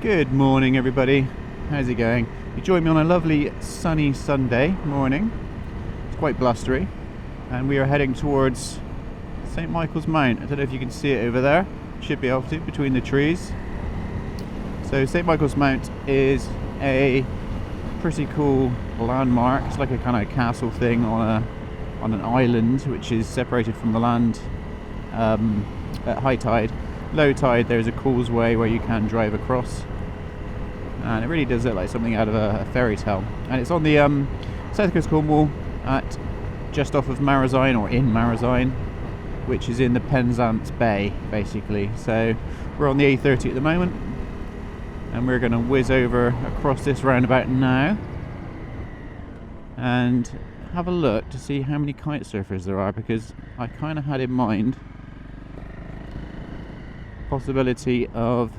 Good morning, everybody. How's it going? You joined me on a lovely sunny Sunday morning. It's quite blustery, and we are heading towards St. Michael's Mount. I don't know if you can see it over there. Should be able to, between the trees. So St. Michael's Mount is a pretty cool landmark. It's like a kind of castle thing on an island, which is separated from the land at high tide. Low tide, there's a causeway where you can drive across, and it really does look like something out of a fairy tale. And it's on the south coast of Cornwall, at just off of Marazion, or in Marazion, which is in the Penzance Bay, basically. So we're on the A30 at the moment, and we're going to whiz over across this roundabout now and have a look to see how many kite surfers there are, because I kind of had in mind possibility of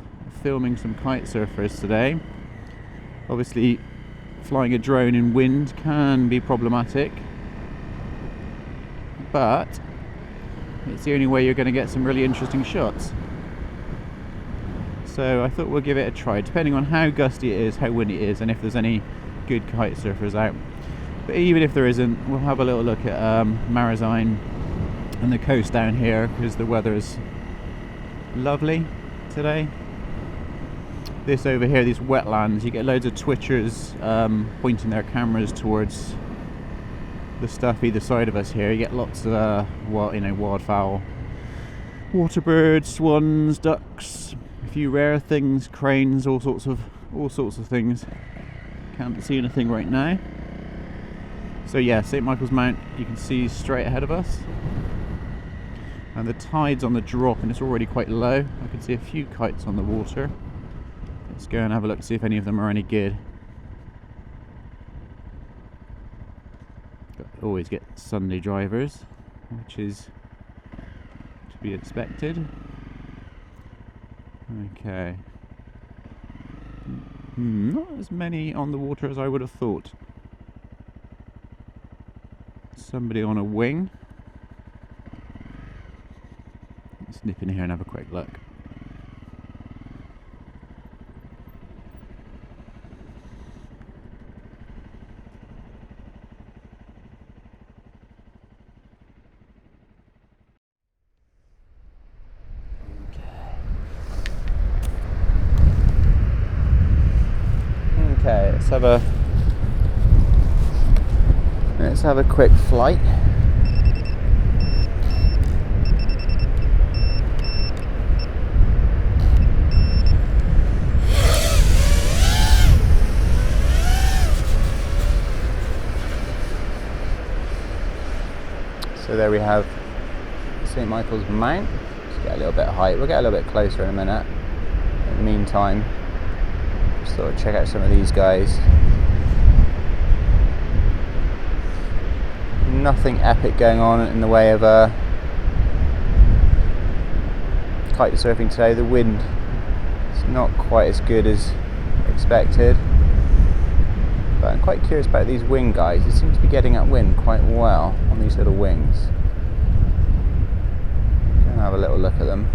filming some kite surfers today. Obviously flying a drone in wind can be problematic, but it's the only way you're going to get some really interesting shots. So I thought we'll give it a try, depending on how gusty it is, how windy it is, and if there's any good kite surfers out. But even if there isn't, we'll have a little look at Marazion and the coast down here, because the weather is lovely today. This over here, these wetlands, you get loads of twitchers pointing their cameras towards the stuff either side of us here. You get lots of wildfowl, waterbirds, swans, ducks, a few rare things, cranes, all sorts of things. Can't see anything right now. So yeah, St. Michael's Mount, you can see straight ahead of us. And the tide's on the drop, and it's already quite low. I can see a few kites on the water. Let's go and have a look to see if any of them are any good. Always get Sunday drivers, which is to be expected. Okay. Not as many on the water as I would have thought. Somebody on a wing. Let's nip in here and have a quick look. Okay, let's have a quick flight. So there we have St. Michael's Mount. Let's get a little bit of height. We'll get a little bit closer in a minute. In the meantime, just thought I'd check out some of these guys. Nothing epic going on in the way of kite surfing today. The wind is not quite as good as expected, but I'm quite curious about these wing guys. They seem to be getting upwind quite well on these little wings. Gonna have a little look at them.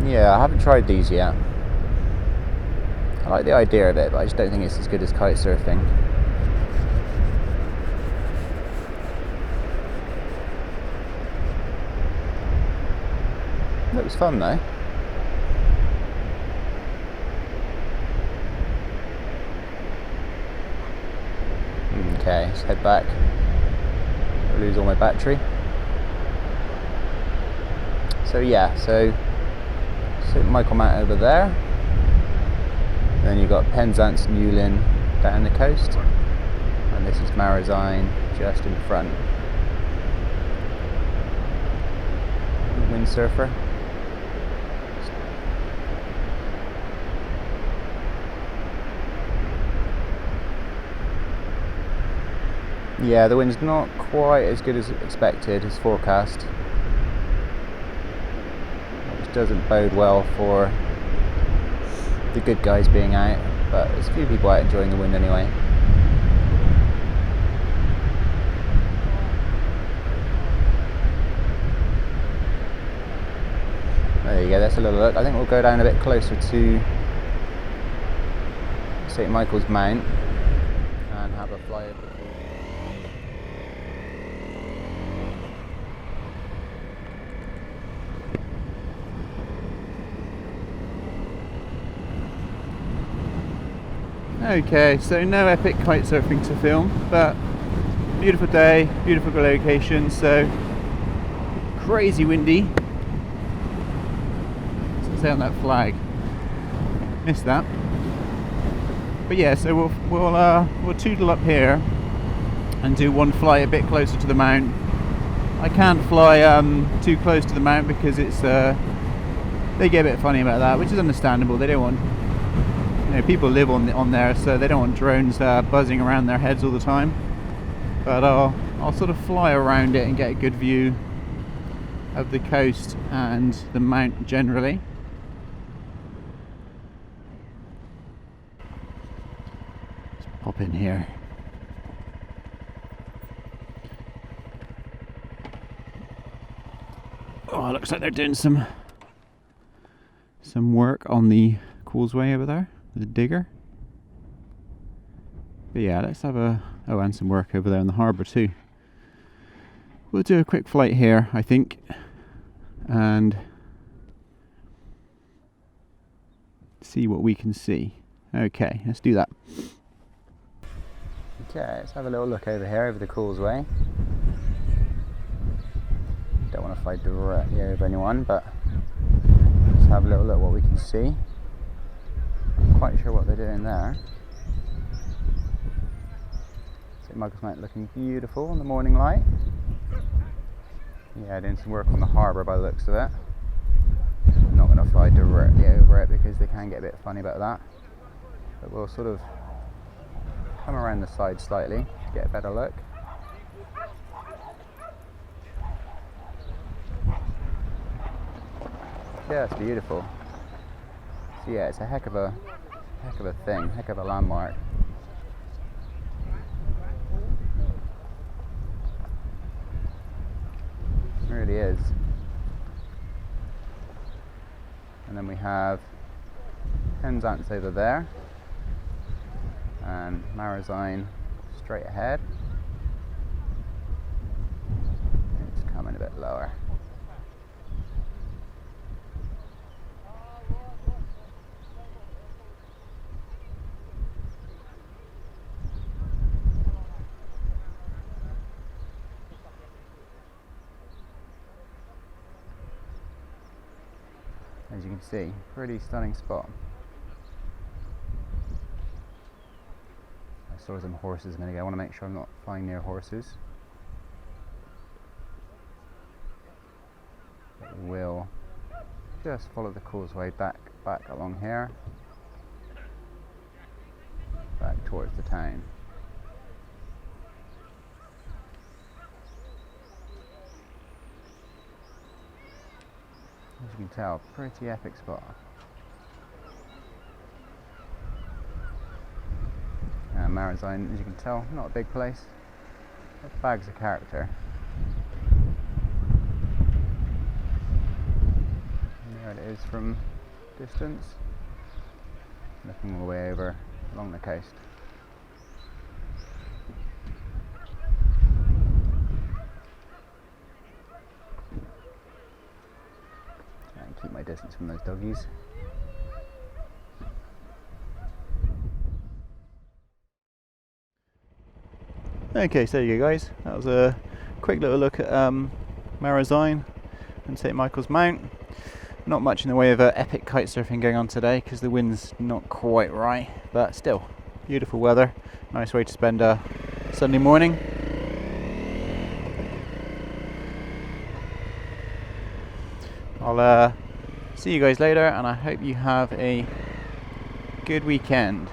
Yeah, I haven't tried these yet. I like the idea of it, but I just don't think it's as good as kite surfing. Looks fun though. Okay, let's head back. I'll lose all my battery. So yeah, St. Michael Mount over there. Then you've got Penzance and Newlyn down the coast, and this is Marazion just in front. Windsurfer. Yeah, the wind's not quite as good as expected, as forecast, which doesn't bode well for the good guys being out, but there's a few people out enjoying the wind anyway. There you go, that's a little look. I think we'll go down a bit closer to St. Michael's Mount and have a fly over the pool. Okay, so no epic kite surfing to film, but beautiful day, beautiful location, so crazy windy. Let's say on that flag. Missed that. But yeah, so we'll toodle up here and do one fly a bit closer to the mount. I can't fly too close to the mount because it's they get a bit funny about that, which is understandable. They don't want, you know, people live on there, so they don't want drones buzzing around their heads all the time. But I'll sort of fly around it and get a good view of the coast and the mount generally. Let's pop in here. Oh, it looks like they're doing some work on the causeway over there with a digger. But yeah, let's have and some work over there in the harbour too. We'll do a quick flight here, I think, and see what we can see. Okay, let's do that. Okay, let's have a little look over here, over the causeway. Don't want to fly directly over anyone, but let's have a little look what we can see. Not quite sure what they're doing there. St. Michael's Mount looking beautiful in the morning light. Yeah, doing some work on the harbour by the looks of it. I'm not going to fly directly over it because they can get a bit funny about that. But we'll sort of come around the side slightly to get a better look. Yeah, it's beautiful. So yeah, it's a heck of a thing, heck of a landmark. It really is. And then we have Penzance over there and Marazion straight ahead. It's coming a bit lower. As you can see, pretty stunning spot. I saw some horses a minute ago. I want to make sure I'm not flying near horses. But we'll just follow the causeway back along here, back towards the town. As you can tell, pretty epic spot. Marazion, as you can tell, not a big place. It bags of character. And there it is from distance, looking all the way over along the coast. Keep my distance from those doggies. Okay, so there you go guys, that was a quick little look at Marazion and St. Michael's Mount. Not much in the way of epic kite surfing going on today because the wind's not quite right, but still beautiful weather, nice way to spend a Sunday morning. I'll see you guys later, and I hope you have a good weekend.